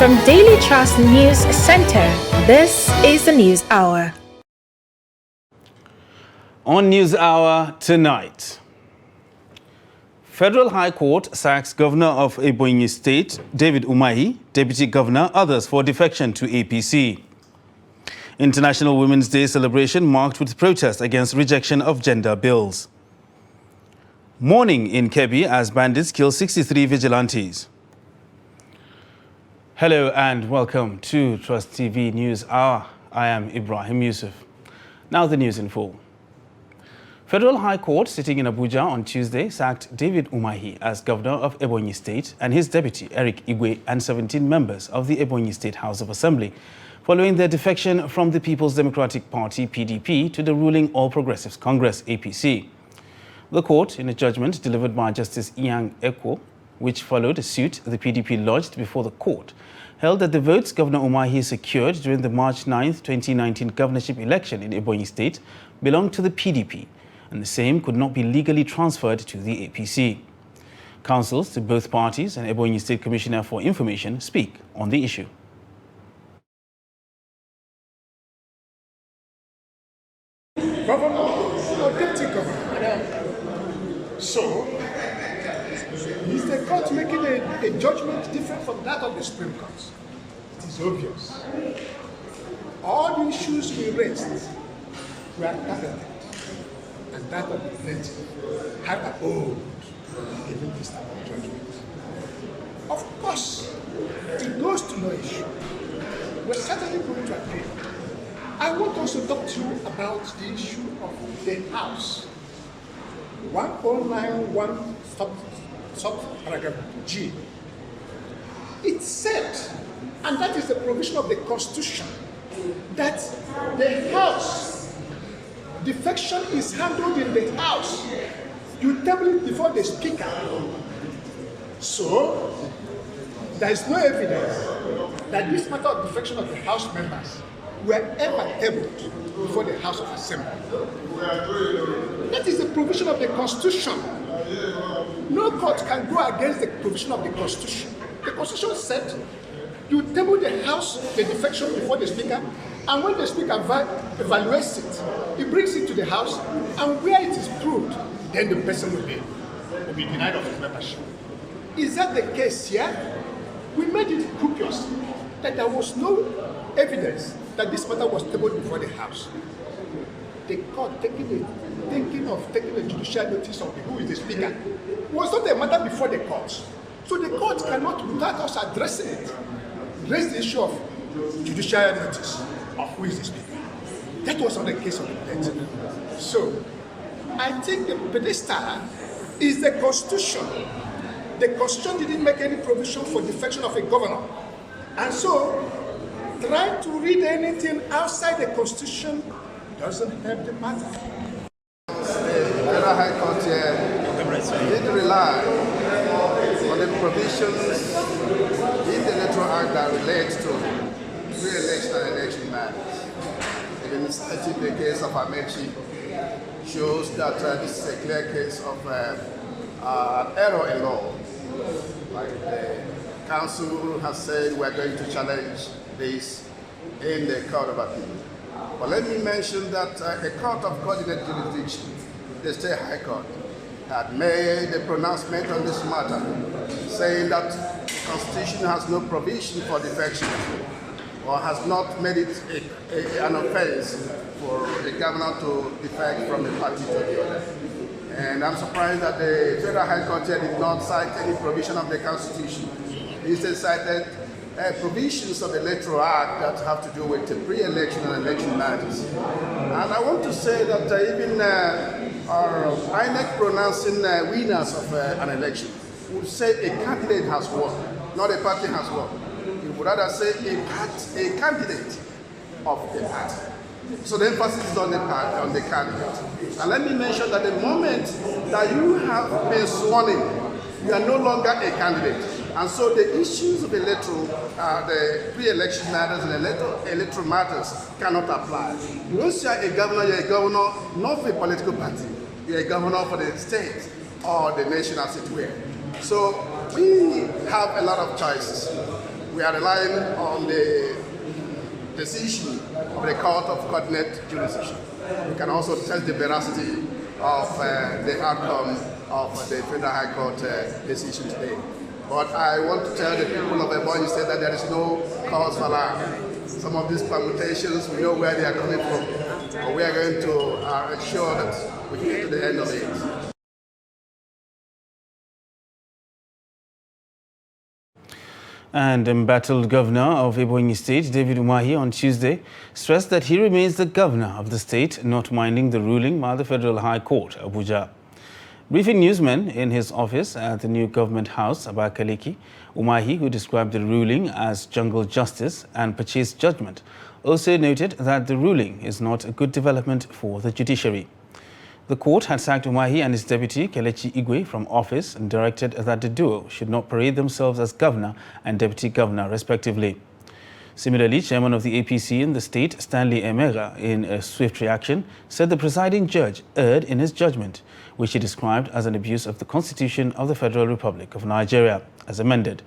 From Daily Trust News Center, this is the News Hour. On News Hour tonight, Federal High Court sacks Governor of Ebonyi State, David Umahi, Deputy Governor, others for defection to APC. International Women's Day celebration marked with protest against rejection of gender bills. Mourning in Kebbi as bandits kill 63 vigilantes. Hello and welcome to Trust TV News Hour. I am Ibrahim Yusuf. Now the news in full. Federal High Court sitting in Abuja on Tuesday sacked David Umahi as Governor of Ebonyi State and his deputy Eric Igwe and 17 members of the Ebonyi State House of Assembly following their defection from the People's Democratic Party PDP to the ruling All Progressives Congress APC. The court, in a judgment delivered by Justice Ian Ekwo, which followed a suit the PDP lodged before the court, held that the votes Governor Umahi secured during the March 9, 2019 governorship election in Ebonyi State belonged to the PDP, and the same could not be legally transferred to the APC. Counsels to both parties and Ebonyi State Commissioner for Information speak on the issue. Governor or deputy governor. So, is the court making a judgment different from that of the Supreme Court? It is obvious. All the issues we raised were targeted, and that of the plaintiff had abode given this type of judgment. Of course, it goes to no issue. We're certainly going to appeal. I want also to talk to you about the issue of the House. 1091 subparagraph G. It said, and that is the provision of the Constitution, that the House, defection is handled in the House. You table it before the Speaker. So, there is no evidence that this matter of defection of the House members were ever tabled before the House of Assembly. That is the provision of the Constitution. No court can go against the provision of the Constitution. The Constitution said you table the House, the defection before the Speaker, and when the Speaker evaluates it, he brings it to the House, and where it is proved, then the person will be denied of his membership. Is that the case here? We made it copious that there was no evidence that this matter was tabled before the House. The court thinking of taking a judicial notice of who is the Speaker was not a matter before the court. So the court cannot, without us addressing it, raise the issue of judicial notice of who is the Speaker. That was not the case of the plaintiff. So I think the pedestal is the Constitution. The Constitution didn't make any provision for defection of a governor. And so, trying to read anything outside the Constitution doesn't help the matter. The Federal High Court did rely on the provisions in the Electoral Act that relates to pre-election and election matters. Even citing the case of Amechi shows that this is a clear case of error in law. Like the Council has said, we are going to challenge this in the Court of Appeal. But let me mention that a court of coordinate jurisdiction, the State High Court, had made a pronouncement on this matter, saying that the Constitution has no provision for defection, or has not made it an offense for the governor to defect from a party to the other. And I'm surprised that the Federal High Court here did not cite any provision of the Constitution. Instead cited provisions of the Electoral Act that have to do with the pre-election and election matters. And I want to say that even our INEC pronouncing winners of an election would say a candidate has won, not a party has won. It would rather say a candidate of the party. So the emphasis is on the candidate. And let me mention that the moment that you have been sworn in, you are no longer a candidate. And so the issues of electoral, the pre-election matters and electoral matters cannot apply. Once you are a governor, you're a governor not for a political party. You're a governor for the state or the nation as it were. So we have a lot of choices. We we are relying on the decision of the Court of Coordinate Jurisdiction. We can also test the veracity of the outcome of the Federal High Court decision today. But I want to tell the people of Ebonyi State that there is no cause for alarm. Some of these permutations, we know where they are coming from, but we are going to ensure that we get to the end of it. And embattled Governor of Ebonyi State, David Umahi, on Tuesday, stressed that he remains the governor of the state, not minding the ruling by the Federal High Court, Abuja. Briefing newsmen in his office at the new government house, Abakaliki, Umahi, who described the ruling as jungle justice and purchase judgment, also noted that the ruling is not a good development for the judiciary. The court had sacked Umahi and his deputy, Kelechi Igwe, from office and directed that the duo should not parade themselves as governor and deputy governor, respectively. Similarly, chairman of the APC in the state, Stanley Emega, in a swift reaction, said the presiding judge erred in his judgment, which he described as an abuse of the Constitution of the Federal Republic of Nigeria, as amended,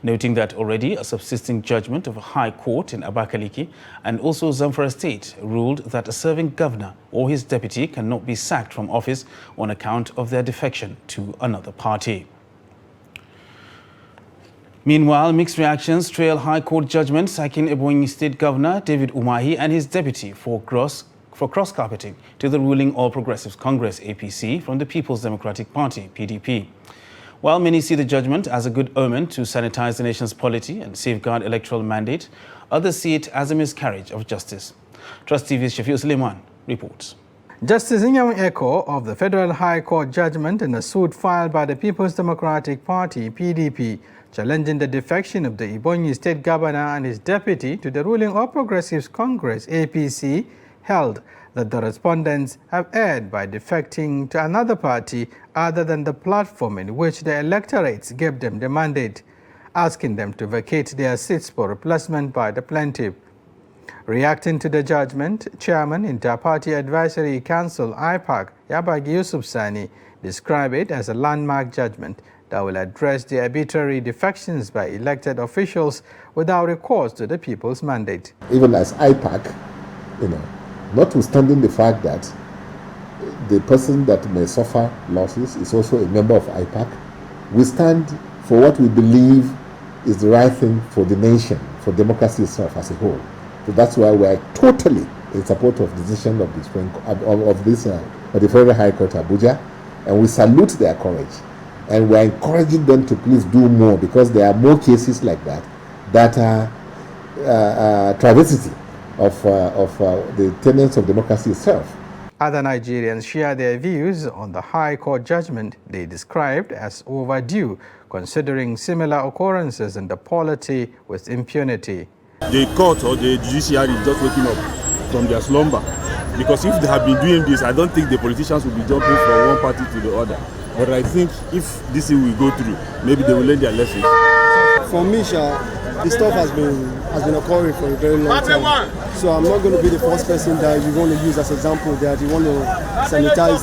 noting that already a subsisting judgment of a high court in Abakaliki and also Zamfara State ruled that a serving governor or his deputy cannot be sacked from office on account of their defection to another party. Meanwhile, mixed reactions trail High Court judgment sacking Ebonyi State Governor David Umahi and his deputy for cross-carpeting to the ruling All Progressives Congress APC from the People's Democratic Party PDP. While many see the judgment as a good omen to sanitize the nation's polity and safeguard electoral mandate, others see it as a miscarriage of justice. Trust TV's Shafiu Suleiman reports. Justice Inyang Echo of the Federal High Court judgment in a suit filed by the People's Democratic Party PDP challenging the defection of the Ebonyi State Governor and his deputy to the ruling All Progressives Congress APC held that the respondents have erred by defecting to another party other than the platform in which the electorates gave them the mandate, asking them to vacate their seats for replacement by the plaintiff. Reacting to the judgment, Chairman Inter-Party Advisory Council IPAC Yabagi Yusuf Sani described it as a landmark judgment that will address the arbitrary defections by elected officials without recourse to the people's mandate. Even as IPAC, notwithstanding the fact that the person that may suffer losses is also a member of IPAC, we stand for what we believe is the right thing for the nation, for democracy itself as a whole. So that's why we are totally in support of the decision of the Federal High Court Abuja, and we salute their courage. And we are encouraging them to please do more, because there are more cases like that are travesty of the tenets of democracy itself. Other Nigerians share their views on the High Court judgment they described as overdue, considering similar occurrences in the polity with impunity. The court or the judiciary is just waking up from their slumber, because if they have been doing this, I don't think the politicians will be jumping from one party to the other. But I think if this thing will go through, maybe they will learn their lessons. For me, this stuff has been occurring for a very long time. So I'm not going to be the first person that you want to use as example that you want to sanitize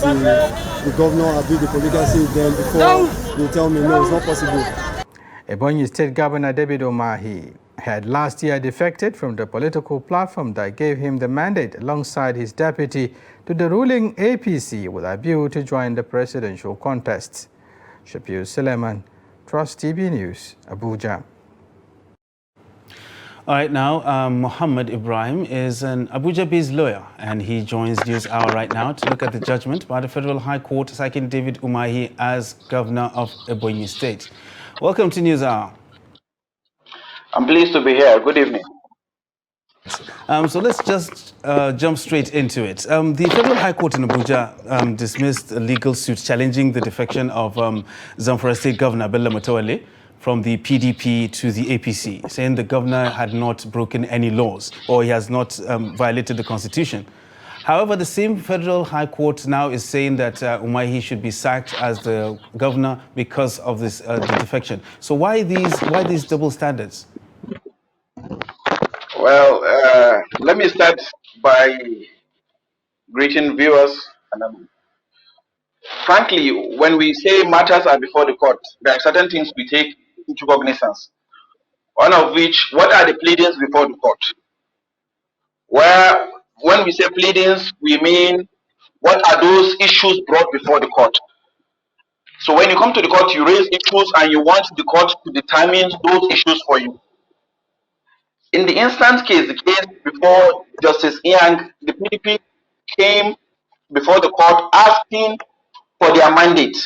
the governor or do the political then before you tell me no, it's not possible. Ebonyi State Governor David Umahi had last year defected from the political platform that gave him the mandate alongside his deputy to the ruling APC with a view to join the presidential contest. Shafiu Suleiman, Trust TV News, Abuja. All right, now Muhammad Ibrahim is an Abuja-based lawyer, and he joins News Hour right now to look at the judgment by the Federal High Court sacking David Umahi as governor of Ebonyi State. Welcome to News Hour. I'm pleased to be here. Good evening. So let's just jump straight into it. The Federal High Court in Abuja dismissed a legal suit challenging the defection of Zamfara State Governor Bello Mutawale from the PDP to the APC, saying the governor had not broken any laws or he has not violated the Constitution. However, the same Federal High Court now is saying that Umahi should be sacked as the governor because of this the defection. So why these double standards? Well, let me start by greeting viewers. Frankly, when we say matters are before the court, there are certain things we take into cognizance. One of which, what are the pleadings before the court? Where, when we say pleadings, we mean what are those issues brought before the court? So when you come to the court, you raise issues and you want the court to determine those issues for you. In the instant case, the case before Justice Yang, the PDP came before the court asking for their mandate,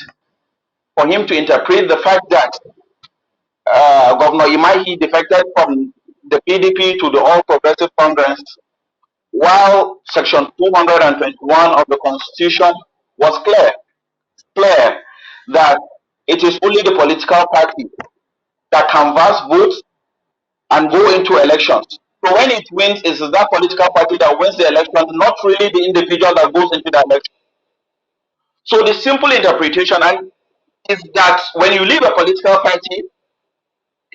for him to interpret the fact that Governor Umahi defected from the PDP to the All Progressive Congress, while Section 221 of the Constitution was clear that it is only the political party that can cast votes and go into elections. So when it wins, it is that political party that wins the election, not really the individual that goes into the election. So the simple interpretation is that when you leave a political party,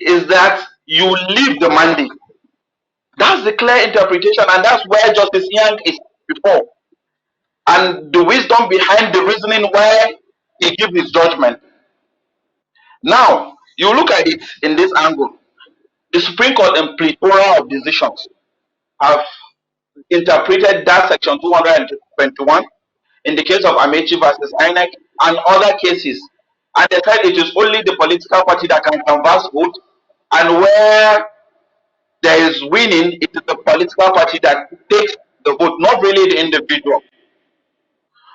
is that you leave the mandate. That's the clear interpretation, and that's where Justice Yang is before. And the wisdom behind the reasoning why he gives his judgment. Now, you look at it in this angle. The Supreme Court in plethora of decisions have interpreted that Section 221 in the case of Amechi versus INEC and other cases. And they said it is only the political party that can canvass vote, and where there is winning, it is the political party that takes the vote, not really the individual.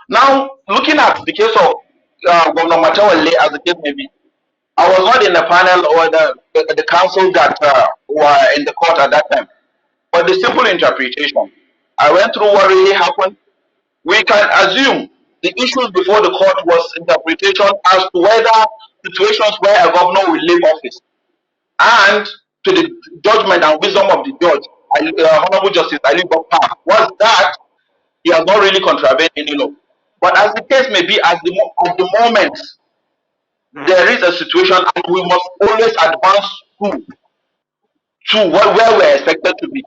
Now, looking at the case of Governor Matawale, as the case may be, I was not in the panel or the council that were in the court at that time. But the simple interpretation, I went through what really happened. We can assume the issues before the court was interpretation as to whether situations where a governor will leave office, and to the judgment and wisdom of the judge, Honorable Justice Ali Bokpa, was that he has not really contravened any law. But as the case may be, at the moment, there is a situation, and we must always advance to where we're expected to be.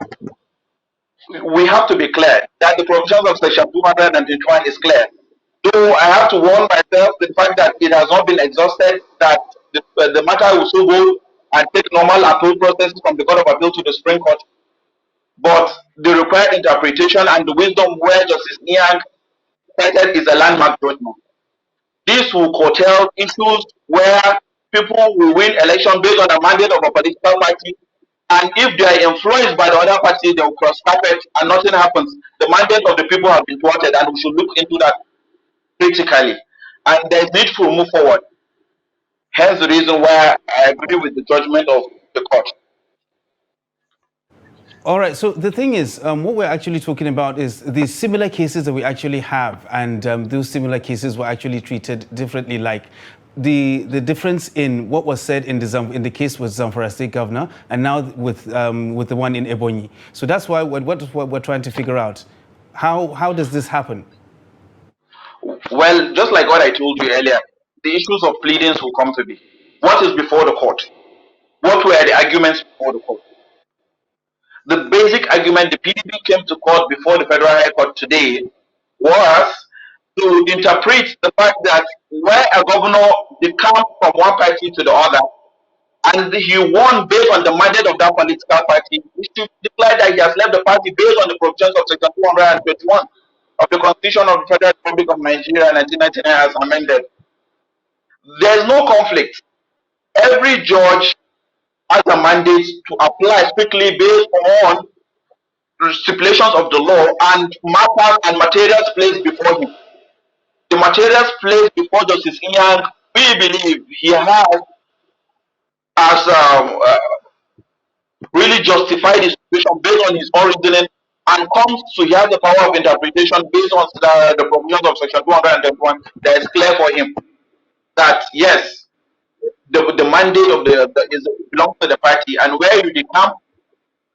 We have to be clear that the provisions of Section 221 is clear. Though I have to warn myself the fact that it has not been exhausted, that the matter will still go and take normal appeal process from the Court of Appeal to the Supreme Court. But the required interpretation and the wisdom where Justice Yang cited is a landmark judgment. This will curtail issues where people will win election based on a mandate of a political party, and if they are influenced by the other party, they will cross carpet and nothing happens. The mandate of the people have been thwarted, and we should look into that critically. And there is need to move forward. Hence the reason why I agree with the judgment of the court. All right, so the thing is, what we're actually talking about is the similar cases that we actually have, and those similar cases were actually treated differently, like the difference in what was said in the case with Zamfara State Governor, and now with the one in Ebonyi. So that's why what we're trying to figure out. How does this happen? Well, just like what I told you earlier, the issues of pleadings will come to be. What is before the court? What were the arguments before the court? The basic argument the PDP came to court before the Federal High Court today was to interpret the fact that where a governor decamped from one party to the other, and he won based on the mandate of that political party, he should declare that he has left the party based on the provisions of Section 221 of the Constitution of the Federal Republic of Nigeria 1999 as amended. There is no conflict. Every judge has a mandate to apply strictly based on stipulations of the law and matters and materials placed before him. The materials placed before Justice Yang, we believe he has really justified his situation based on his own reasoning, and comes to he has the power of interpretation based on the provisions of Section 221 that is clear for him that yes, the mandate of is belongs to the party, and where you decamp,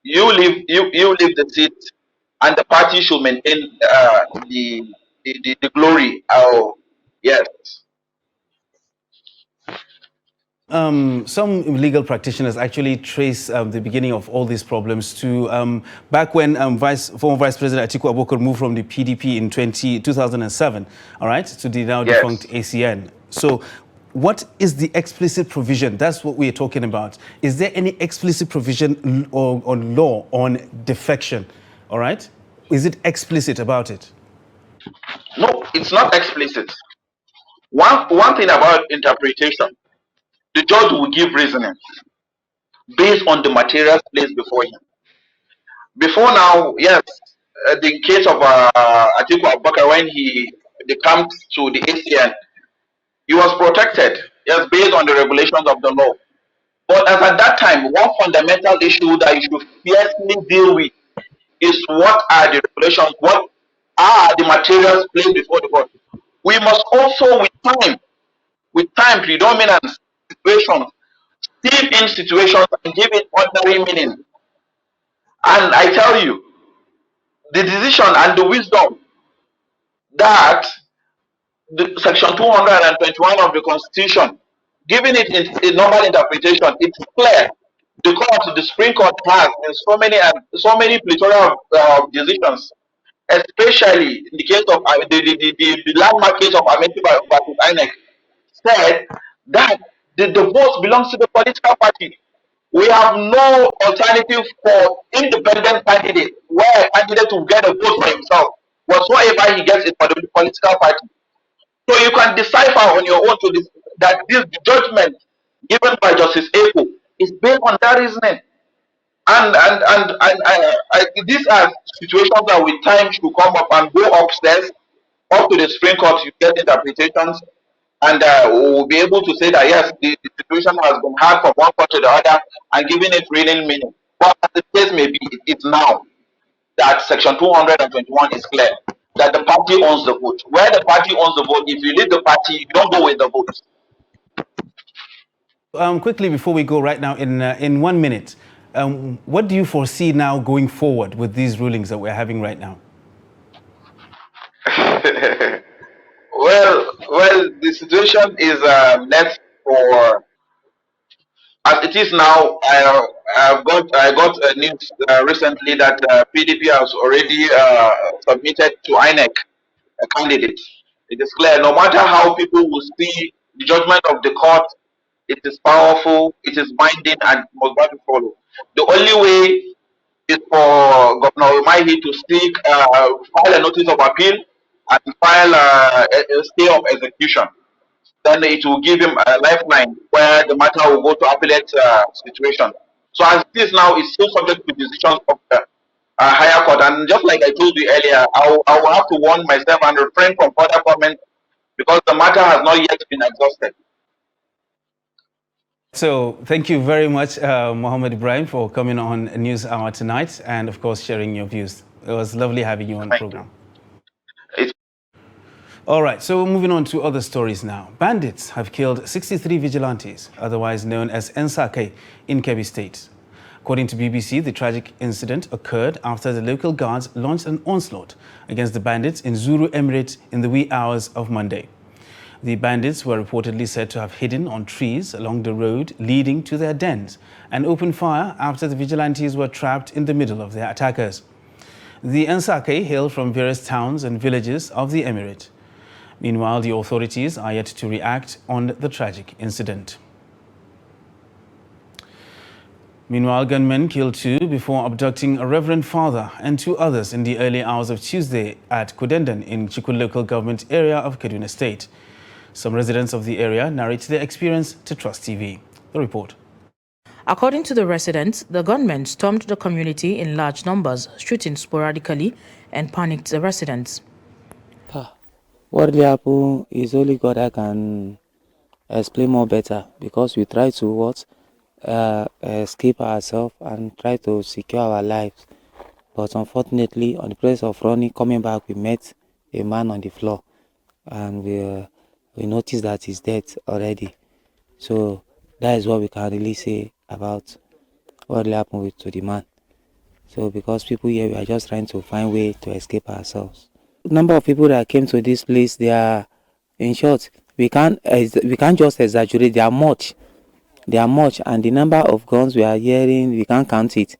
you leave the seat, and the party should maintain the glory. Yes. Some legal practitioners actually trace the beginning of all these problems to back when former Vice President Atiku Abubakar moved from the PDP in 2007, all right, to the now defunct ACN. So what is the explicit provision? That's what we're talking about. Is there any explicit provision or law on defection? All right? Is it explicit about it? No, it's not explicit. One thing about interpretation, the judge will give reasoning based on the materials placed before him. Before now, yes, the case of Atiku Abubakar, when they come to the ACN, he was protected, yes, based on the regulations of the law. But as at that time, one fundamental issue that you should fiercely deal with is what are the regulations, what are the materials placed before the court. We must also, with time predominance situations, deep in situations and give it ordinary meaning. And I tell you, the decision and the wisdom that the section 221 of the Constitution, giving it in normal interpretation, it's clear. The Supreme Court has in so many plethora of decisions, especially in the case of the landmark case of Amentiba versus INEC, said that the vote belongs to the political party. We have no alternative for independent candidate, where a candidate will get a vote for himself, whatsoever he gets it for the political party. So you can decipher on your own that this judgment given by Justice Eko is based on that reasoning. And these are situations that with time should come up and go upstairs, up to the Supreme Court, you get interpretations, and we'll be able to say that yes, the situation has been hard from one court to the other and giving it real meaning. But as the case may be, it's now that section 221 is clear that the party owns the vote. Where the party owns the vote, if you leave the party, you don't go with the vote. Quickly, before we go right now, in 1 minute, what do you foresee now going forward with these rulings that we're having right now? Well, the situation is left for, as it is now. I got a news recently that PDP has already submitted to INEC a candidate. It is clear, no matter how people will see the judgment of the court, it is powerful, it is binding, and must be followed. The only way is for Governor Umahi to file a notice of appeal and file a stay of execution. Then it will give him a lifeline where the matter will go to appellate situation. So as it is now, it's still subject to decisions of the higher court. And just like I told you earlier, I will have to warn myself and refrain from further comment because the matter has not yet been exhausted. So thank you very much, Mohammed Ibrahim, for coming on News Hour tonight and, of course, sharing your views. It was lovely having you on the program. All right, so moving on to other stories now. Bandits have killed 63 vigilantes, otherwise known as Ensake, in Kebbi State. According to BBC, the tragic incident occurred after the local guards launched an onslaught against the bandits in Zuru Emirate in the wee hours of Monday. The bandits were reportedly said to have hidden on trees along the road leading to their dens and opened fire after the vigilantes were trapped in the middle of their attackers. The Ensake hail from various towns and villages of the emirate. Meanwhile, the authorities are yet to react on the tragic incident. Meanwhile, gunmen killed 2 before abducting a reverend father and 2 others in the early hours of Tuesday at Kudendan in Chikun local government area of Kaduna State. Some residents of the area narrate their experience to Trust TV. The report. According to the residents, the gunmen stormed the community in large numbers, shooting sporadically and panicked the residents. What really happened is only God I can explain more better, because we try to escape ourselves and try to secure our lives. But unfortunately, on the place of running, coming back, we met a man on the floor, and we noticed that he's dead already. So that is what we can really say about what really happened to the man. So because people here, we are just trying to find a way to escape ourselves. The number of people that came to this place, they are, in short, we can't just exaggerate. They are much, and the number of guns we are hearing, we can't count it,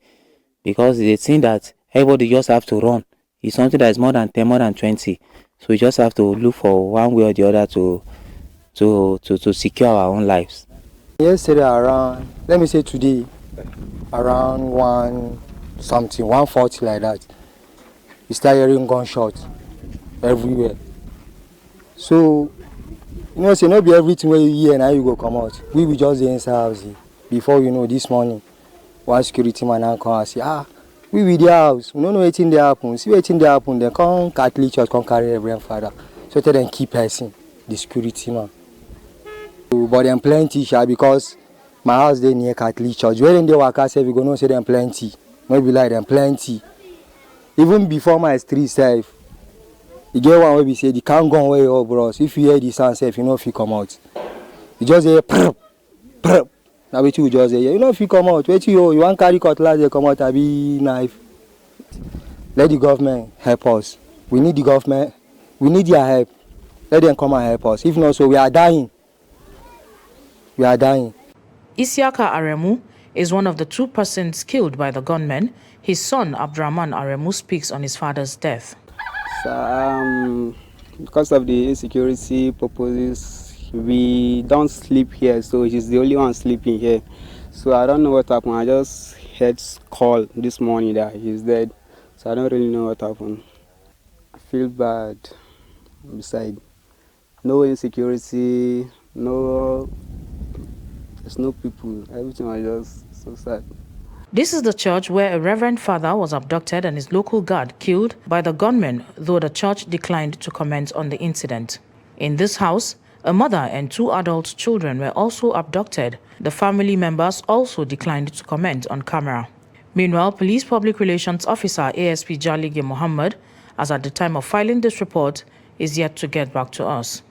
because they think that everybody just have to run. It's something that is more than 10, more than 20. So we just have to look for one way or the other to to secure our own lives. Yesterday around, let me say today, around 1:40 like that, we started hearing gunshots everywhere. So, say not be everything where you hear and how you go come out. We will just inside house before this morning. One security man and come and say, we with the house, we don't know anything they happen. See anything they happen, they come Catholic church, come carry Ibrahim father. So tell them keep person, the security man. But them plenty, because my house they near Catholic church. When they work, I say we gonna say them plenty. Maybe like them plenty. Even before my street self, you get one where we say, they can't go away, oh bros. If you hear the sound self, you know if you come out. You just hear, prr, prr. Now wait you just say, you know if you come out. Wait you want carry cutlass, they come out, a be knife. Let the government help us. We need the government. We need their help. Let them come and help us. If not, so we are dying. We are dying. Isiaka Aremu is one of the 2 persons killed by the gunmen. His son, Ibrahim Aremu, speaks on his father's death. So, because of the insecurity purposes, we don't sleep here, so he's the only one sleeping here. So I don't know what happened. I just heard call this morning that he's dead. So I don't really know what happened. I feel bad. Besides, no insecurity, there's no people. Everything was just so sad. This is the church where a reverend father was abducted and his local guard killed by the gunmen, though the church declined to comment on the incident. In this house, a mother and 2 adult children were also abducted. The family members also declined to comment on camera. Meanwhile, Police Public Relations Officer ASP Jalige Mohammed, as at the time of filing this report, is yet to get back to us.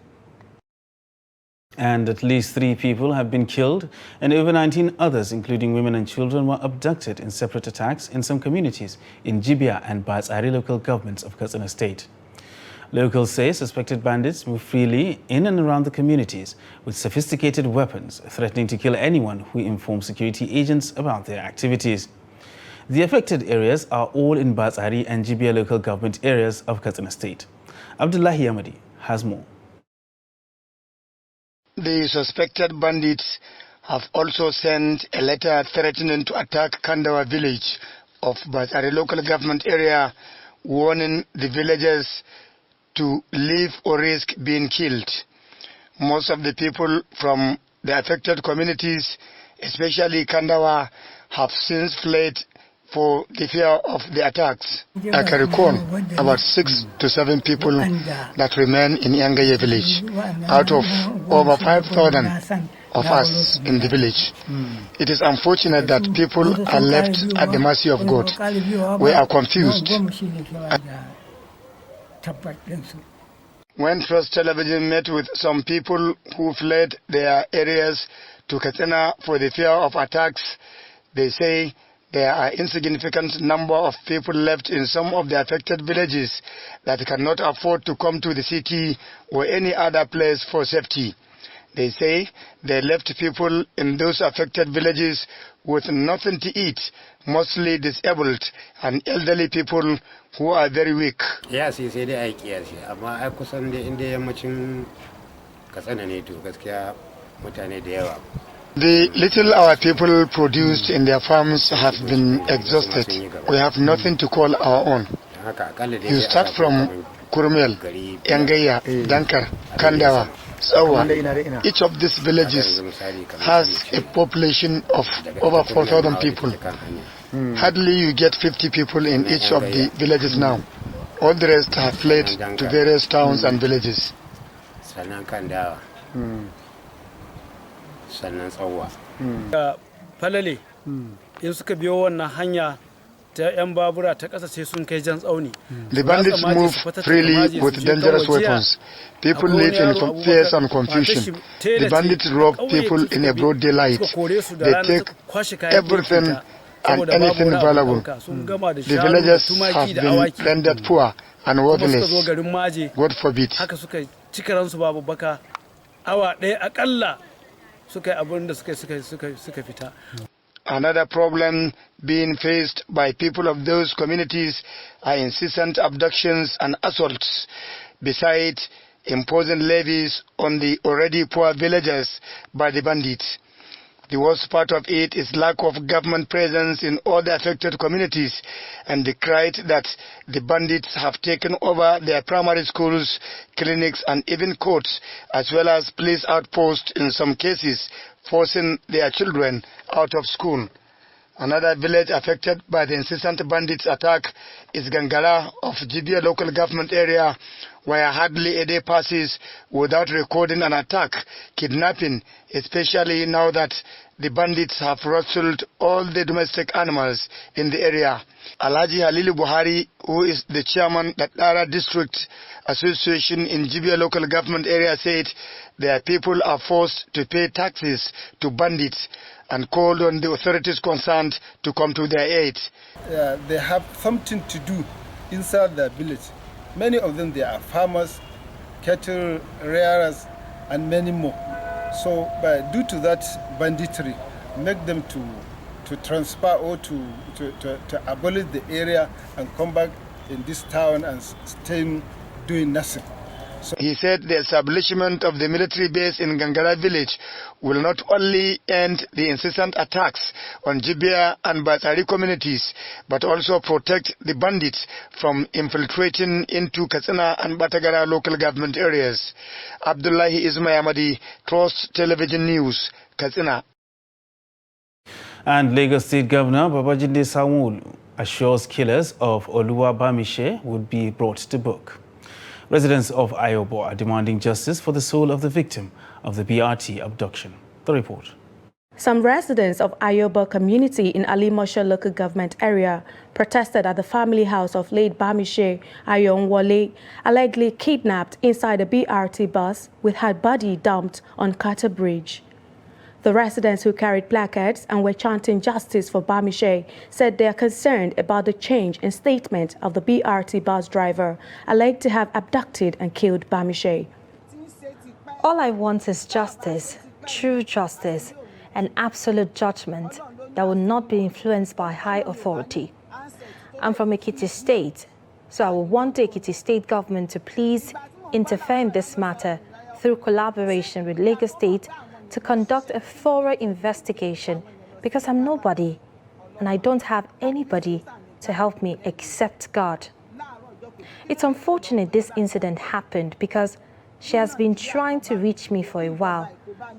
And at least 3 people have been killed and over 19 others, including women and children, were abducted in separate attacks in some communities in Jibia and Batsari local governments of Katsina State. Locals say suspected bandits move freely in and around the communities with sophisticated weapons, threatening to kill anyone who informs security agents about their activities. The affected areas are all in Batsari and Jibia local government areas of Katsina State. Abdullahi Amadi has more. The suspected bandits have also sent a letter threatening to attack Kandawa village of Batsari local government area, warning the villagers to leave or risk being killed. Most of the people from the affected communities, especially Kandawa, have since fled for the fear of the attacks. I can recall about 6 to 7 people that remain in Yangaye village out of over 5,000 of us in the village. It is unfortunate that people are left at the mercy of God. We are confused. When Trust Television met with some people who fled their areas to Katsina for the fear of attacks, they say there are insignificant number of people left in some of the affected villages that cannot afford to come to the city or any other place for safety. They say they left people in those affected villages with nothing to eat, mostly disabled and elderly people who are very weak. Yes, he said I kusan da inda yammacin Katsina ne to gaskiya mutane da yawa. The little our people produced in their farms have been exhausted. We have nothing to call our own. You start from Kurmel, Yangaya, Dankar, Kandawa, Sawa. Each of these villages has a population of over 4,000 people. Hardly you get 50 people in each of the villages now. All the rest have fled to various towns and villages. Falale in suka biyo wannan hanya ta yan babura ta ƙasa sai sun kai jan tsauni. The bandits move freely with dangerous weapons. People live in fears and confusion. The bandits rob people in a broad daylight. They take everything and anything valuable. The villagers have been rendered poor and worthless. God forbid. Haka suka cika ransu babu baka awa ɗaya akalla. Another problem being faced by people of those communities are incessant abductions and assaults. Besides, imposing levies on the already poor villagers by the bandits. The worst part of it is lack of government presence in all the affected communities, and they cried that the bandits have taken over their primary schools, clinics and even courts, as well as police outposts in some cases, forcing their children out of school. Another village affected by the incessant bandits' attack is Gangala of Jibia local government area, where hardly a day passes without recording an attack, kidnapping, especially now that the bandits have rustled all the domestic animals in the area. Alhaji Halilu Buhari, who is the chairman at Dara District Association in Jibia local government area, said their people are forced to pay taxes to bandits and called on the authorities concerned to come to their aid. They have something to do inside their village. Many of them, they are farmers, cattle rearers, and many more. So due to that banditry, make them to transfer or to abolish the area and come back in this town and stay doing nothing. So he said the establishment of the military base in Gangara village will not only end the incessant attacks on Jibia and Batari communities, but also protect the bandits from infiltrating into Katsina and Batagara local government areas. Abdullahi Ismayamadi, Trust Television News, Katsina. And Lagos State Governor Babajide Sanwo-Olu assures killers of Oluwabamiche would be brought to book. Residents of Ayobo are demanding justice for the soul of the victim of the BRT abduction. The report. Some residents of Ayobo community in Alimosho local government area protested at the family house of late Bamiche Ayonwole, allegedly kidnapped inside a BRT bus with her body dumped on Carter Bridge. The residents who carried placards and were chanting justice for Bamiche said they are concerned about the change in statement of the BRT bus driver alleged to have abducted and killed Bamiche. All I want is justice, true justice, and absolute judgment that will not be influenced by high authority. I'm from Ekiti State, so I will want the Ekiti State government to please interfere in this matter through collaboration with Lagos State to conduct a thorough investigation, because I'm nobody and I don't have anybody to help me except God. It's unfortunate this incident happened because she has been trying to reach me for a while.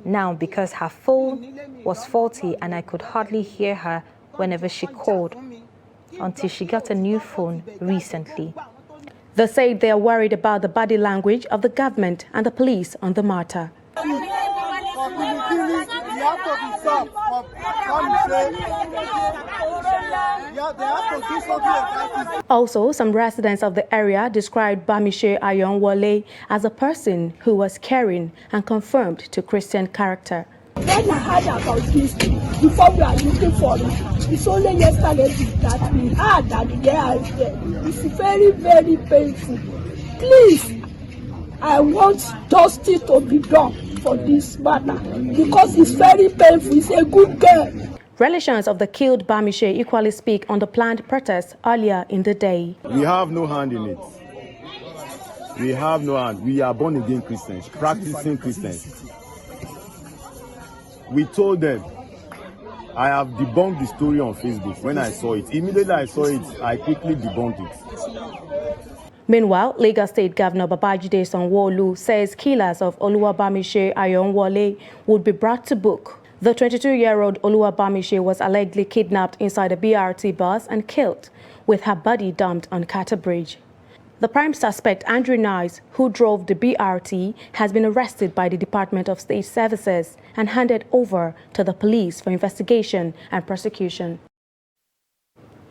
Now, because her phone was faulty and I could hardly hear her whenever she called, until she got a new phone recently. They say they are worried about the body language of the government and the police on the matter. Also, some residents of the area described Bamiche Ayonwole as a person who was caring and confirmed to Christian character. When I heard about this, before we are looking for it, it's only yesterday that we heard that the girl is there. It's very, very painful. Please, I want justice to be done for this matter because it's very painful. It's a good girl. Relations of the killed Bamiche equally speak on the planned protest earlier in the day. We have no hand in it. We have no hand. We are born again Christians, practicing Christians. We told them, I have debunked the story on Facebook when I saw it. Immediately I saw it, I quickly debunked it. Meanwhile, Lagos State Governor Babajide Sanwo-Olu says killers of Oluwabamiche Ayonwole would be brought to book. The 22-year-old Oluwabamiche was allegedly kidnapped inside a BRT bus and killed, with her body dumped on Carter Bridge. The prime suspect, Andrew Nice, who drove the BRT, has been arrested by the Department of State Services and handed over to the police for investigation and prosecution.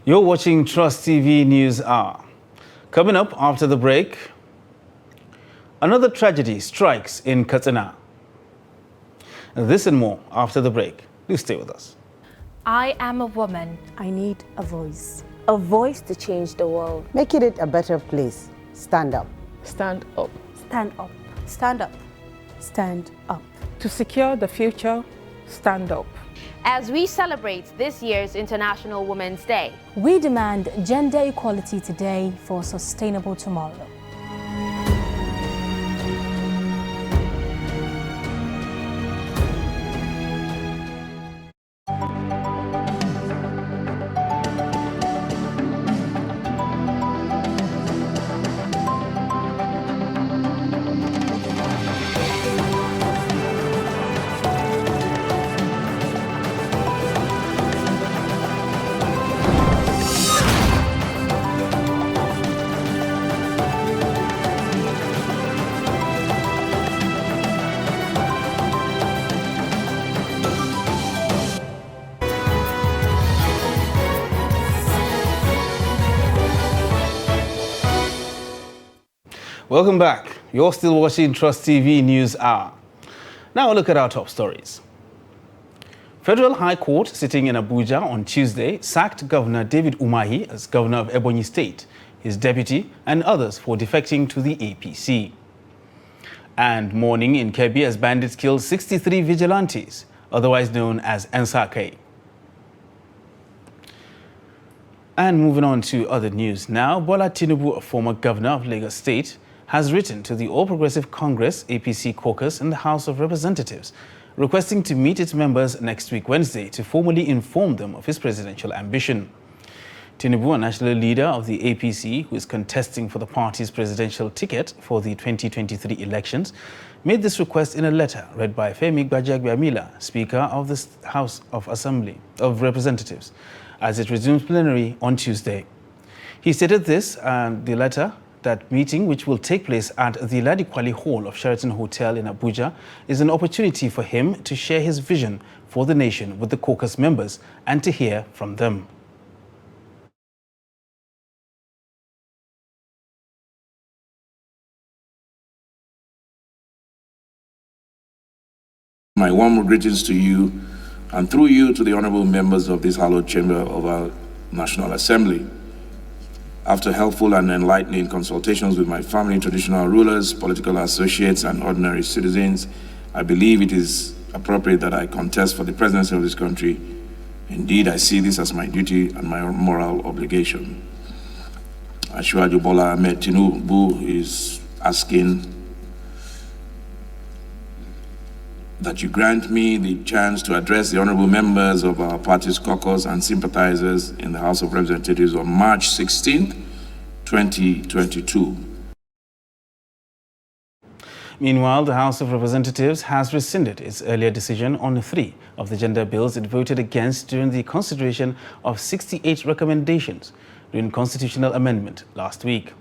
You're watching Trust TV News Hour. Coming up after the break, another tragedy strikes in Katsina. This and more after the break. Do stay with us. I am a woman. I need a voice. A voice to change the world. Making it a better place. Stand up. Stand up. Stand up. Stand up. Stand up. To secure the future, stand up. As we celebrate this year's International Women's Day, we demand gender equality today for a sustainable tomorrow. Welcome back. You're still watching Trust TV News Hour. Now look at our top stories. Federal High Court sitting in Abuja on Tuesday sacked Governor David Umahi as governor of Ebonyi State, his deputy and others for defecting to the APC. And mourning in Kebbi as bandits killed 63 vigilantes, otherwise known as Ensake. And moving on to other news now, Bola Tinubu, a former governor of Lagos State, has written to the All Progressive Congress APC caucus in the House of Representatives, requesting to meet its members next week Wednesday to formally inform them of his presidential ambition. Tinubu, a national leader of the APC who is contesting for the party's presidential ticket for the 2023 elections, made this request in a letter read by Femi Gbajagbiamila, Speaker of the House of Representatives, as it resumes plenary on Tuesday. He stated this and the letter that meeting, which will take place at the Ladikwali Hall of Sheraton Hotel in Abuja, is an opportunity for him to share his vision for the nation with the caucus members and to hear from them. My warm greetings to you and through you to the honorable members of this hallowed chamber of our National Assembly. After helpful and enlightening consultations with my family, traditional rulers, political associates, and ordinary citizens, I believe it is appropriate that I contest for the presidency of this country. Indeed, I see this as my duty and my moral obligation. Asiwaju Bola Ahmed Tinubu is asking that you grant me the chance to address the honorable members of our party's caucus and sympathizers in the House of Representatives on March 16th, 2022. Meanwhile, the House of Representatives has rescinded its earlier decision on 3 of the gender bills it voted against during the consideration of 68 recommendations during constitutional amendment last week.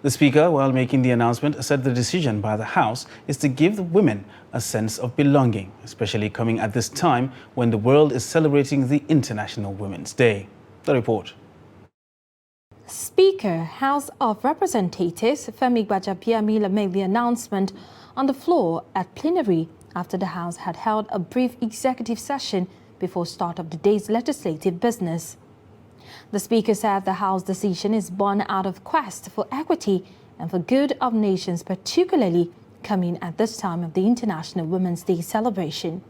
The Speaker, while making the announcement, said the decision by the House is to give women a sense of belonging, especially coming at this time when the world is celebrating the International Women's Day. The report. Speaker, House of Representatives Femi Gbajagbiamila made the announcement on the floor at plenary after the House had held a brief executive session before start of the day's legislative business. The Speaker said the House decision is born out of quest for equity and for good of nations, particularly coming at this time of the International Women's Day celebration.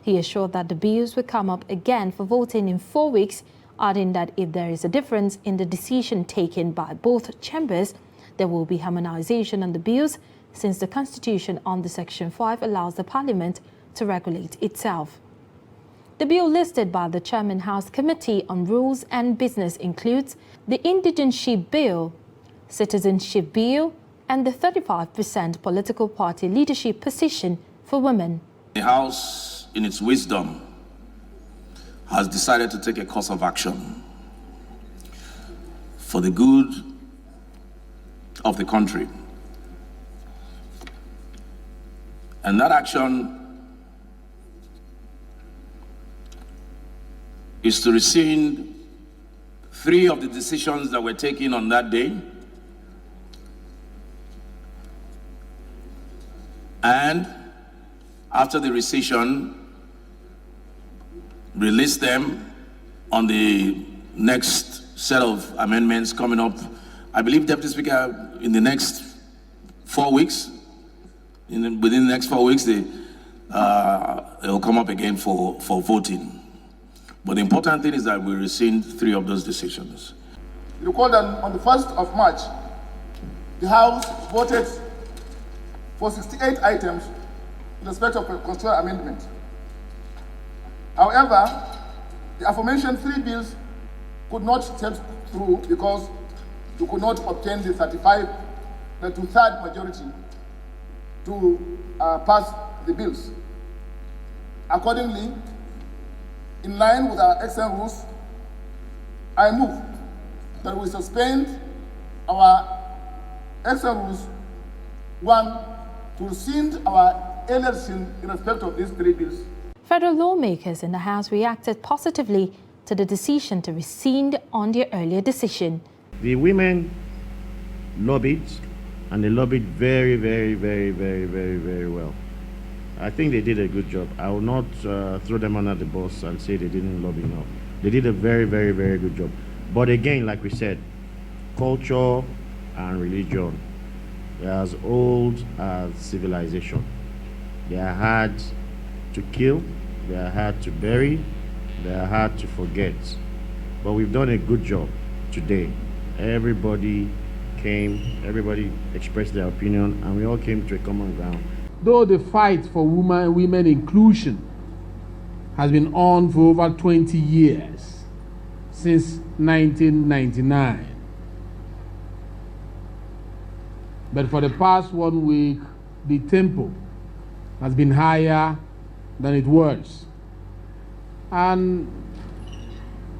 He assured that the bills will come up again for voting in 4 weeks, adding that if there is a difference in the decision taken by both chambers, there will be harmonization on the bills, since the Constitution under Section 5 allows the Parliament to regulate itself. The bill listed by the Chairman House Committee on Rules and Business includes the Indigenship Bill, Citizenship Bill, and the 35% political party leadership position for women. The House, in its wisdom, has decided to take a course of action for the good of the country. And that action is to rescind 3 of the decisions that were taken on that day, and after the rescission, release them on the next set of amendments coming up. I believe, Deputy Speaker, in the next 4 weeks, within the next 4 weeks, it will come up again for voting. But the important thing is that we rescind 3 of those decisions. You recall that on the 1st of March, the House voted for 68 items in respect of constitutional amendment. However, the aforementioned 3 bills could not step through because we could not obtain the 2/3 majority to pass the bills. Accordingly, in line with our excellent rules, I move that we suspend our excellent rules 1 to rescind our earlier decision in respect of these 3 bills. Federal lawmakers in the House reacted positively to the decision to rescind on their earlier decision. The women lobbied and they lobbied very, very, very, very, very, very well. I think they did a good job. I will not throw them under the bus and say they didn't lobby enough. They did a very, very, very good job. But again, like we said, culture and religion, they're as old as civilization. They are hard to kill, they are hard to bury, they are hard to forget. But we've done a good job today. Everybody came, everybody expressed their opinion, and we all came to a common ground. Though the fight for women inclusion has been on for over 20 years, since 1999. But for the past 1 week, the tempo has been higher than it was. And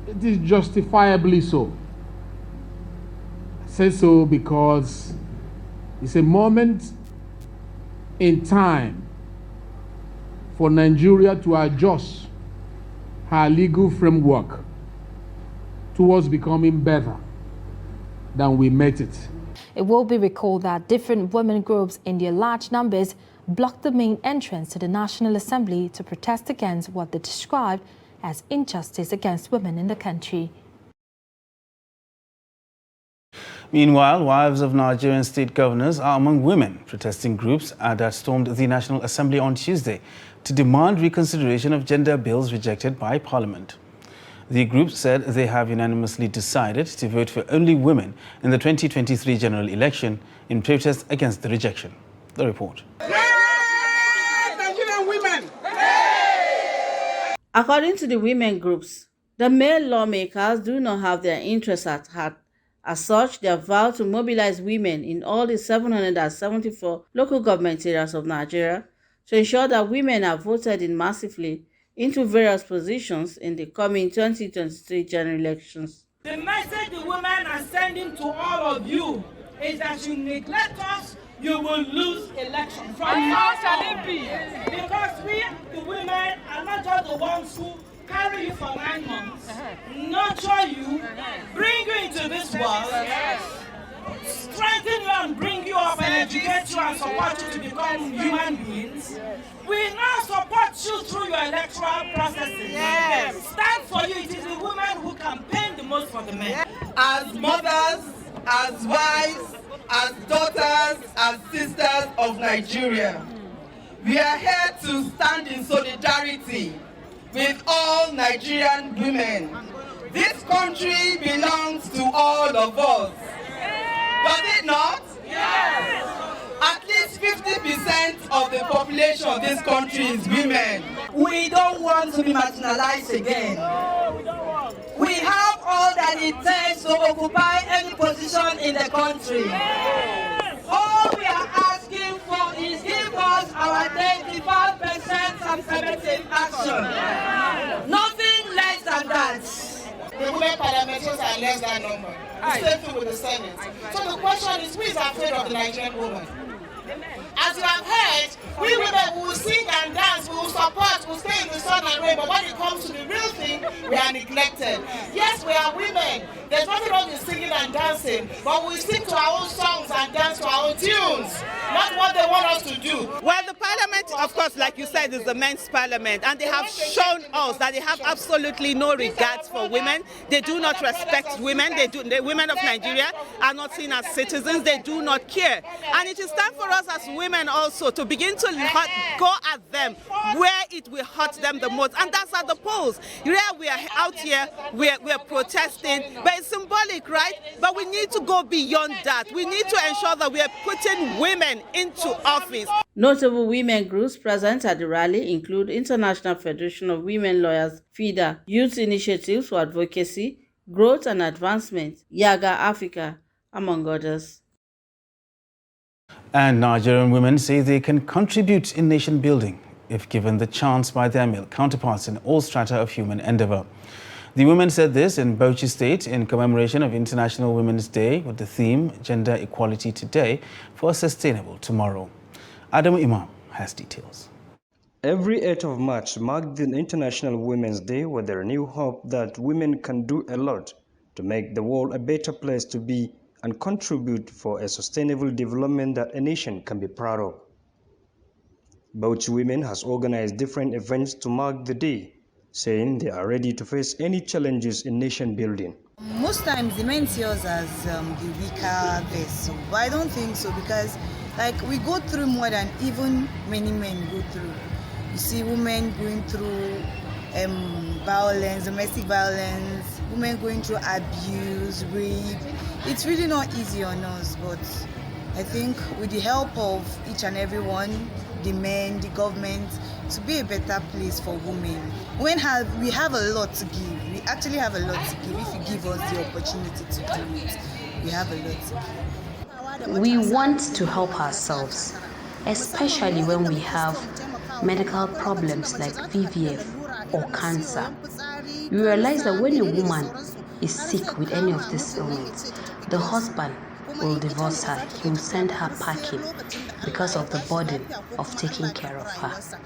it is justifiably so. I say so because it's a moment in time for Nigeria to adjust her legal framework towards becoming better than we met it. It will be recalled that different women groups in their large numbers blocked the main entrance to the National Assembly to protest against what they described as injustice against women in the country. Meanwhile, wives of Nigerian state governors are among women protesting groups that stormed the National Assembly on Tuesday to demand reconsideration of gender bills rejected by Parliament. The group said they have unanimously decided to vote for only women in the 2023 general election in protest against the rejection. The report. Nigerian women! According to the women groups, the male lawmakers do not have their interests at heart. As such, they have vowed to mobilize women in all the 774 local government areas of Nigeria to ensure that women are voted in massively into various positions in the coming 2023 general elections. The message the women are sending to all of you is that you neglect us, you will lose election. From now on, because we, the women, are not just the ones who carry you for 9 months, nurture you, bring you into this world, strengthen you and bring you up and educate you and support you to become human beings. We now support you through your electoral processes. Stand for you. It is the women who campaign the most for the men. As mothers, as wives, as daughters, as sisters of Nigeria, we are here to stand in solidarity with all Nigerian women. This country belongs to all of us. Does it not? Yes. At least 50% of the population of this country is women. We don't want to be marginalized again. We have all that it takes to occupy any position in the country. All we are asking for is give us our 95% affirmative action. Nothing less than that. The women parliamentarians are less than number. The same thing with the Senate. So the question is, who is afraid of the Nigerian woman? As you have heard, we women will sing and dance, we will support, we will stay in the sun and rain, but when it comes to the real thing, we are neglected. Yes, we are women. There's nothing wrong in singing and dancing, but we sing to our own songs and dance to our own tunes, not what they want us to do. Well, the parliament, of course, like you said, is the men's parliament, and they have shown us that they have absolutely no regards for women. They do not respect women. The women of Nigeria are not seen as citizens. They do not care. And it is time for us as women also to begin to go at them where it will hurt them the most, and that's at the polls. Here we are out here, we are protesting, but it's symbolic, right? But we need to go beyond that. We need to ensure that we are putting women into office. Notable women groups present at the rally include International Federation of Women Lawyers, FIDA, Youth Initiatives for Advocacy, Growth and Advancement, Yaga Africa, among others. And Nigerian women say they can contribute in nation building if given the chance by their male counterparts in all strata of human endeavor. The women said this in Bauchi State in commemoration of International Women's Day with the theme Gender Equality Today for a Sustainable Tomorrow. Adam Imam has details. Every 8th of March marked the International Women's Day with a renewed hope that women can do a lot to make the world a better place to be and contribute for a sustainable development that a nation can be proud of. Bauchi Women has organized different events to mark the day, saying they are ready to face any challenges in nation building. Most times the men see us as the weaker vessel, but I don't think so, because we go through more than even many men go through. You see women going through violence, domestic violence, women going through abuse, rape. It's really not easy on us, but I think with the help of each and every one, the men, the government, to be a better place for women. We have a lot to give. We actually have a lot to give if you give us the opportunity to do it. We have a lot to give. We want to help ourselves, especially when we have medical problems like VVF or cancer. We realize that when a woman is sick with any of these ailments, the husband will divorce her. He will send her packing because of the burden of taking care of her.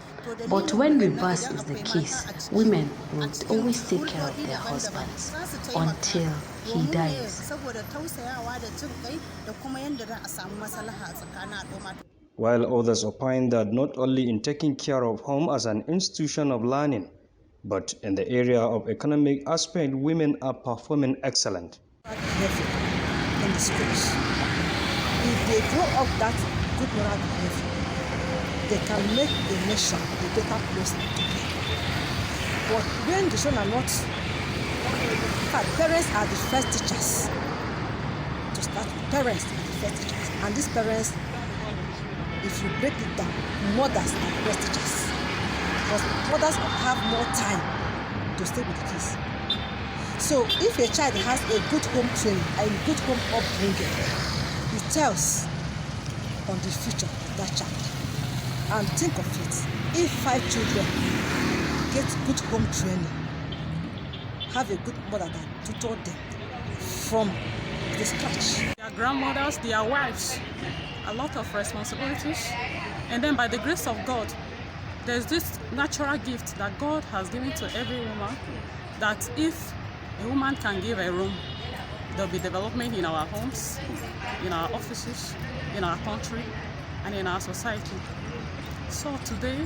But when reverse is the case, women will always take care of their husbands until he dies. While others opine that not only in taking care of home as an institution of learning, but in the area of economic aspect, women are performing excellent. In the schools, if they grow up that good moral behavior, they can make the nation a better place to be. But when the children are not, parents are the first teachers. To start with, parents are the first teachers, and these parents, if you break it down, mothers are the first teachers, because mothers have more time to stay with the kids. So if a child has a good home training, a good home upbringing, it tells on the future of that child. And think of it, if 5 children get good home training, have a good mother that tutor them from the scratch. Their grandmothers, their wives, a lot of responsibilities. And then by the grace of God, there's this natural gift that God has given to every woman, that if a woman can give a room, there'll be development in our homes, in our offices, in our country, and in our society. So today,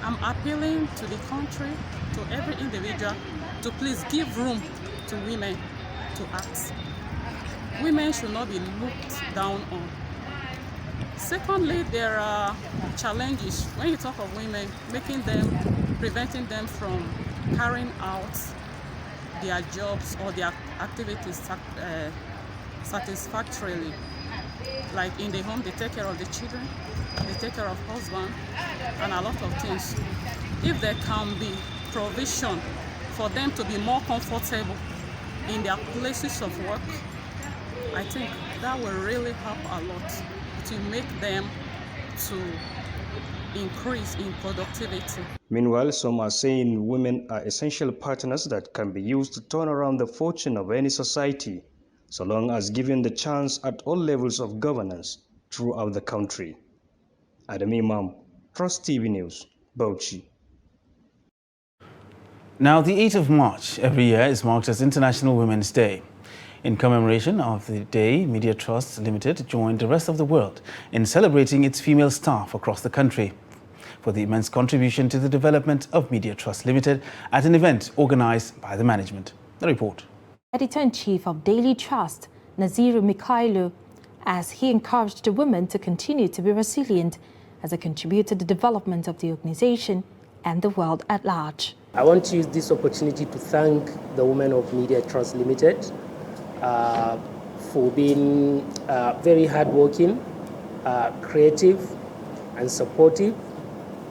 I'm appealing to the country, to every individual, to please give room to women to act. Women should not be looked down on. Secondly, there are challenges when you talk of women, preventing them from carrying out their jobs or their activities satisfactorily. Like in the home, they take care of the children, they take care of husband, and a lot of things. If there can be provision for them to be more comfortable in their places of work, I think that will really help a lot to make them to increase in productivity. Meanwhile, some are saying women are essential partners that can be used to turn around the fortune of any society, so long as given the chance at all levels of governance throughout the country. Adam Imam, Trust TV News, Bauchi. Now, the 8th of March every year is marked as International Women's Day. In commemoration of the day, Media Trust Limited joined the rest of the world in celebrating its female staff across the country for the immense contribution to the development of Media Trust Limited at an event organized by the management. The report. Editor-in-Chief of Daily Trust, Naziru Mikhailu, as he encouraged the women to continue to be resilient as they contribute to the development of the organization and the world at large. I want to use this opportunity to thank the women of Media Trust Limited for being very hardworking, creative, and supportive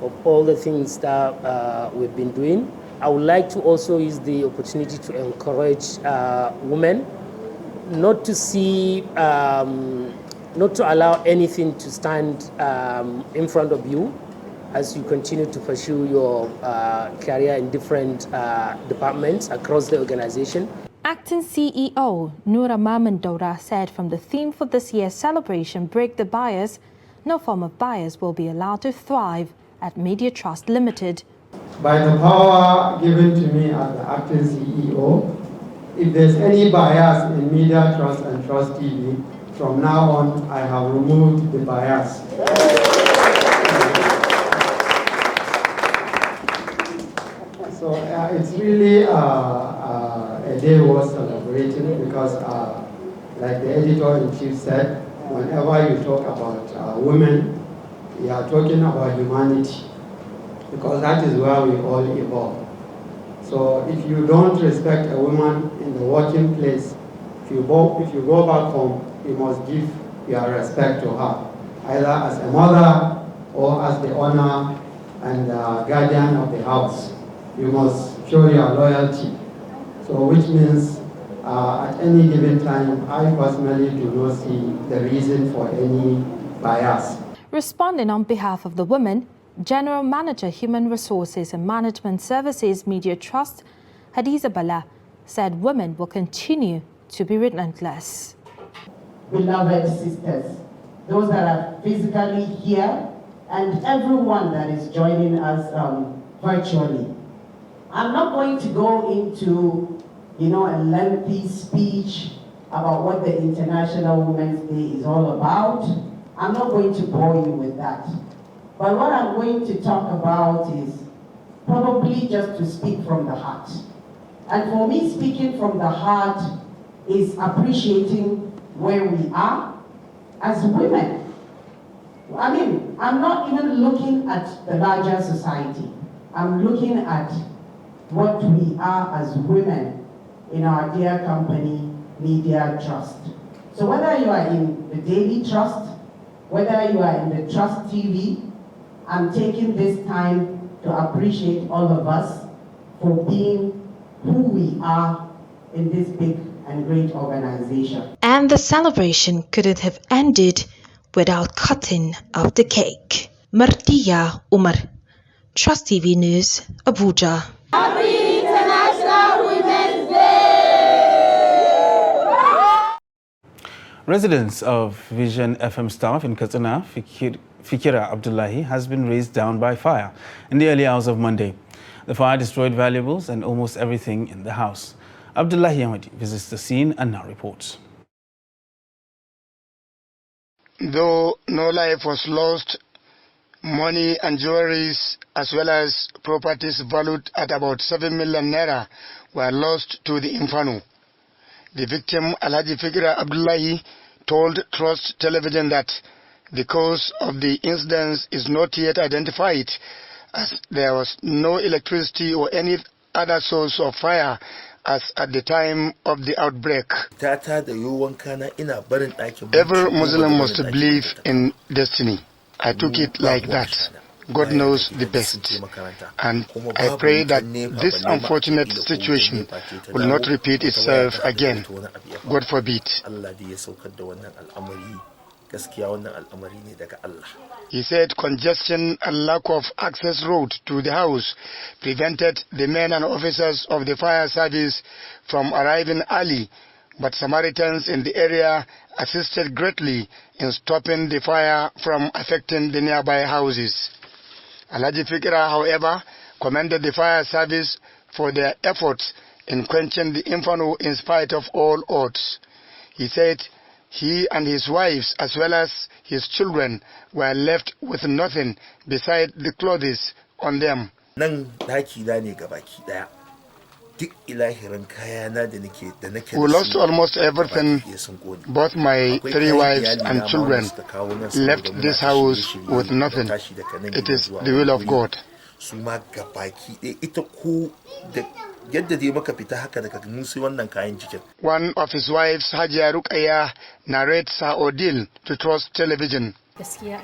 of all the things that we've been doing. I would like to also use the opportunity to encourage women not to see, not to allow anything to stand in front of you as you continue to pursue your career in different departments across the organization. Acting CEO Noura Mamandora said from the theme for this year's celebration, Break the Bias, no form of bias will be allowed to thrive at Media Trust Limited. By the power given to me as the acting CEO, if there's any bias in Media Trust and Trust TV, from now on, I have removed the bias. So it's really a day worth celebrating because, like the editor-in-chief said, whenever you talk about women, you are talking about humanity, because that is where we all evolve. So if you don't respect a woman in the working place, if you go back home, you must give your respect to her, either as a mother or as the owner and guardian of the house. You must show your loyalty. So which means at any given time, I personally do not see the reason for any bias. Responding on behalf of the women, General Manager Human Resources and Management Services Media Trust, Hadiza Bala, said women will continue to be relentless. Beloved sisters, those that are physically here, and everyone that is joining us virtually. I'm not going to go into, a lengthy speech about what the International Women's Day is all about. I'm not going to bore you with that. But what I'm going to talk about is probably just to speak from the heart. And for me, speaking from the heart is appreciating where we are as women. I mean, I'm not even looking at the larger society. I'm looking at what we are as women in our dear company, Media Trust. So whether you are in the Daily Trust, whether you are in the Trust TV, I'm taking this time to appreciate all of us for being who we are in this big and great organization. And the celebration couldn't have ended without cutting of the cake. Martiya Umar, Trust TV News, Abuja. Happy International Women's Day! Residents of Vision FM staff in Katsina, Fikira Abdullahi, has been razed down by fire in the early hours of Monday. The fire destroyed valuables and almost everything in the house. Abdullahi Yamadi visits the scene and now reports. Though no life was lost, money and jewelries as well as properties valued at about 7 million naira were lost to the inferno. The victim, Alhaji Fikira Abdullahi, told Trust Television that the cause of the incident is not yet identified, as there was no electricity or any other source of fire as at the time of the outbreak. Every Muslim must believe in destiny. I took it like that. God knows the best. And I pray that this unfortunate situation will not repeat itself again. God forbid. He said congestion and lack of access road to the house prevented the men and officers of the fire service from arriving early, but Samaritans in the area assisted greatly in stopping the fire from affecting the nearby houses. Alhaji Fikira, however, commended the fire service for their efforts in quenching the inferno in spite of all odds. He said he and his wives, as well as his children, were left with nothing beside the clothes on them. We lost almost everything. Both my 3 wives and children left this house with nothing. It is the will of God. One of his wives, Hajia Rukaya, narrates her ordeal to Trust Television.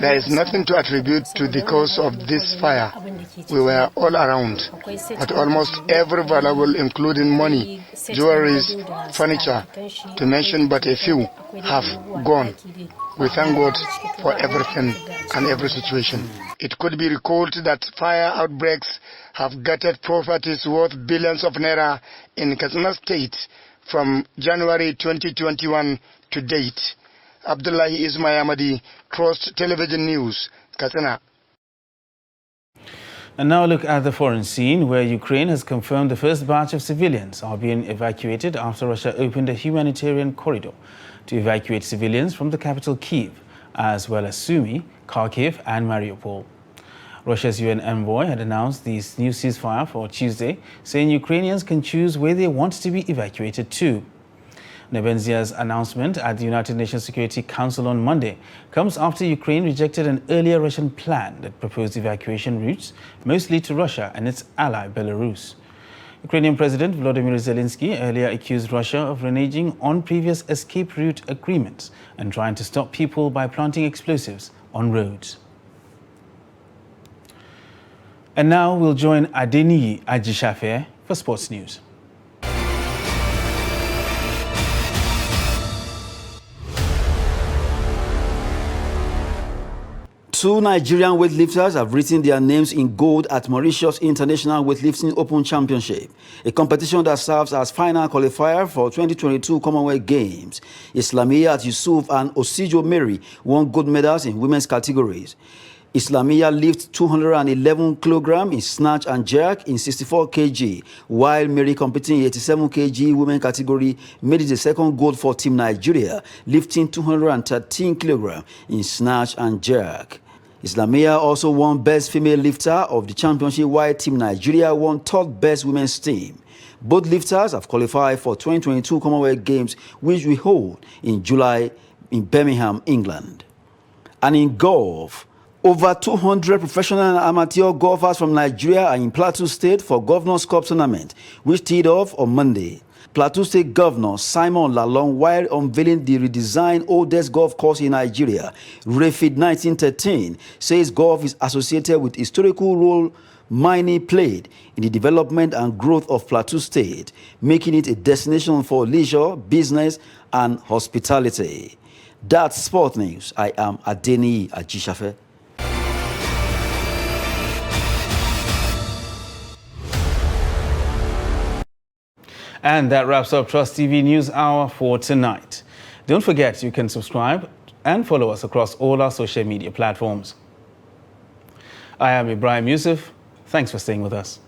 There is nothing to attribute to the cause of this fire. We were all around, but almost every valuable, including money, jewelries, furniture, to mention but a few, have gone. We thank God for everything and every situation. It could be recalled that fire outbreaks have gutted properties worth billions of naira in Katsina State from January 2021 to date. Abdullahi Ismail Ahmadi, Trust Television News, Katsina. And now look at the foreign scene, where Ukraine has confirmed the first batch of civilians are being evacuated after Russia opened a humanitarian corridor to evacuate civilians from the capital Kyiv, as well as Sumy, Kharkiv and Mariupol. Russia's UN envoy had announced this new ceasefire for Tuesday, saying Ukrainians can choose where they want to be evacuated to. Nebenzia's announcement at the United Nations Security Council on Monday comes after Ukraine rejected an earlier Russian plan that proposed evacuation routes, mostly to Russia and its ally Belarus. Ukrainian President Volodymyr Zelensky earlier accused Russia of reneging on previous escape route agreements and trying to stop people by planting explosives on roads. And now we'll join Adeniyi Ajishafe for sports news. Two Nigerian weightlifters have written their names in gold at Mauritius International Weightlifting Open Championship, a competition that serves as final qualifier for 2022 Commonwealth Games. Islamiyat Yusuf and Osijo Mary won gold medals in women's categories. Islamiyat lifted 211 kg in snatch and jerk in 64 kg, while Mary, competing in 87 kg women category, made it the second gold for Team Nigeria, lifting 213 kg in snatch and jerk. Islamiyat also won Best Female Lifter of the championship, while Team Nigeria won third Best Women's Team. Both lifters have qualified for 2022 Commonwealth Games, which we hold in July in Birmingham, England. And in golf, over 200 professional and amateur golfers from Nigeria are in Plateau State for Governor's Cup tournament, which teed off on Monday. Plateau State Governor Simon Lalong, while unveiling the redesigned oldest golf course in Nigeria, Refit 1913, says golf is associated with historical role Miney played in the development and growth of Plateau State, making it a destination for leisure, business, and hospitality. That's Sport News. I am Adeniyi Ajishafe. And that wraps up Trust TV News Hour for tonight. Don't forget you can subscribe and follow us across all our social media platforms. I am Ibrahim Yusuf. Thanks for staying with us.